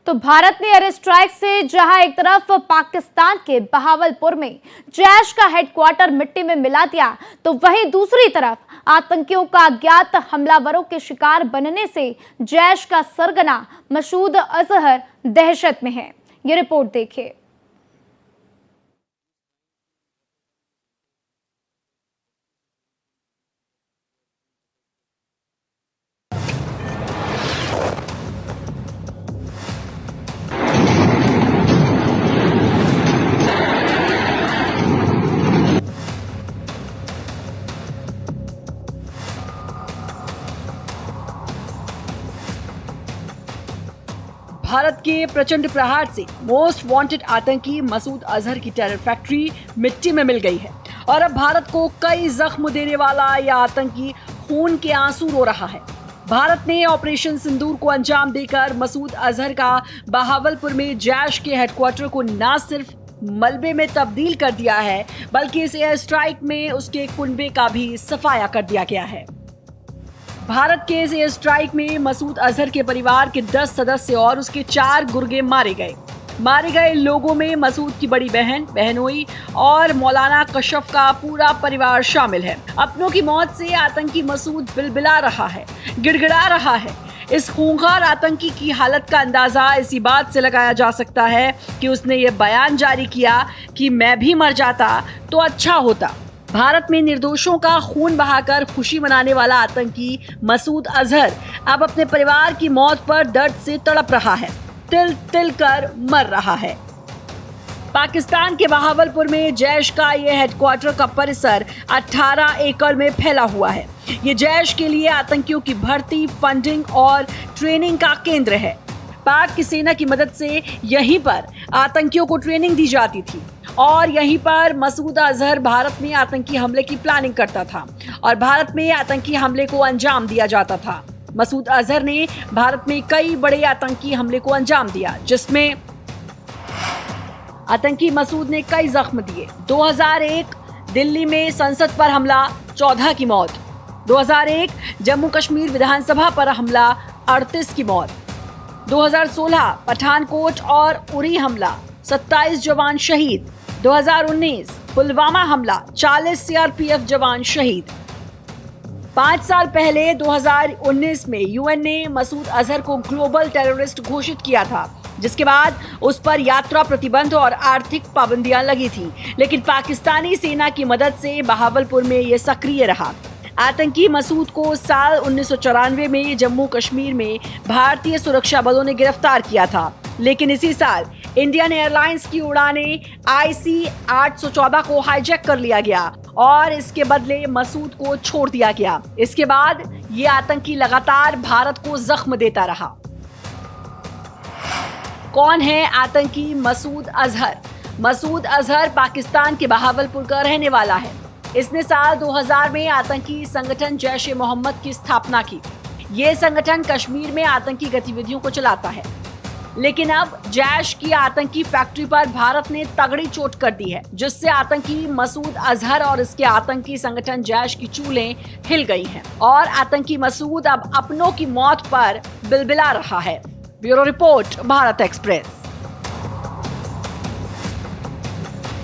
तो भारत ने air strike से जहां एक तरफ पाकिस्तान के बहावलपुर में जैश का हेडक्वार्टर मिट्टी में मिला दिया, तो वहीं दूसरी तरफ आतंकियों का अज्ञात हमलावरों के शिकार बनने से जैश का सरगना मसूद अजहर दहशत में है। ये रिपोर्ट देखिए। भारत के प्रचंड प्रहार से मोस्ट वांटेड आतंकी मसूद अजहर की टेरर फैक्ट्री मिट्टी में मिल गई है और अब भारत को कई जख्म देने वाला यह आतंकी खून के आंसू रो रहा है। भारत ने ऑपरेशन सिंदूर को अंजाम देकर मसूद अजहर का बहावलपुर में जैश के हेडक्वार्टर को न सिर्फ मलबे में तब्दील कर दिया है, बल्कि इस एयर स्ट्राइक में उसके कुनबे का भी सफाया कर दिया गया है। भारत के इस एयर स्ट्राइक में मसूद अजहर के परिवार के 10 सदस्य और उसके 4 गुर्गे मारे गए लोगों में मसूद की बड़ी बहन बहनोई और मौलाना कशफ का पूरा परिवार शामिल है। अपनों की मौत से आतंकी मसूद बिलबिला रहा है, गिड़गिड़ा रहा है। इस खूंखार आतंकी की हालत का अंदाजा इसी बात से लगाया जा सकता है कि उसने ये बयान जारी किया कि मैं भी मर जाता तो अच्छा होता। भारत में निर्दोषों का खून बहाकर खुशी मनाने वाला आतंकी मसूद अजहर अब अपने परिवार की मौत पर दर्द से तड़प रहा है, तिल तिल कर मर रहा है। पाकिस्तान के बहावलपुर में जैश का यह हेडक्वार्टर का परिसर 18 एकड़ में फैला हुआ है। ये जैश के लिए आतंकियों की भर्ती, फंडिंग और ट्रेनिंग का केंद्र है। पाक की सेना की मदद से यहीं पर आतंकियों को ट्रेनिंग दी जाती थी और यहीं पर मसूद अजहर भारत में आतंकी हमले की प्लानिंग करता था और भारत में आतंकी हमले को अंजाम दिया जाता था। मसूद अजहर ने भारत में कई बड़े आतंकी हमले को अंजाम दिया, जिसमें आतंकी मसूद ने कई जख्म दिए। 2001 दिल्ली में संसद पर हमला, 14 की मौत। 2001 जम्मू कश्मीर विधानसभा पर हमला, 38 की मौत। 2016 पठानकोट और उरी हमला, 27 जवान शहीद। 2019 पुलवामा हमला, 40 सीआरपीएफ जवान शहीद। 5 साल पहले 2019 में यूएन ने मसूद अजहर को ग्लोबल टेररिस्ट घोषित किया था, जिसके बाद उस पर यात्रा प्रतिबंध और आर्थिक पाबंदियां लगी थी, लेकिन पाकिस्तानी सेना की मदद से बहावलपुर में ये सक्रिय रहा। आतंकी मसूद को साल 1994 में जम्मू कश्मीर में भारतीय सुरक्षा बलों ने गिरफ्तार किया था, लेकिन इसी साल इंडियन एयरलाइंस की उड़ाने IC 814 को हाईजैक कर लिया गया और इसके बदले मसूद को छोड़ दिया गया। इसके बाद ये आतंकी लगातार भारत को जख्म देता रहा। कौन है आतंकी मसूद अजहर? मसूद अजहर पाकिस्तान के बहावलपुर का रहने वाला है। इसने साल 2000 में आतंकी संगठन जैश-ए-मोहम्मद की स्थापना की। ये संगठन कश्मीर में आतंकी गतिविधियों को चलाता है, लेकिन अब जैश की आतंकी फैक्ट्री पर भारत ने तगड़ी चोट कर दी है, जिससे आतंकी मसूद अजहर और इसके आतंकी संगठन जैश की चूलें हिल गई हैं और आतंकी मसूद अब अपनों की मौत पर बिलबिला रहा है। Bureau report, Bharat express.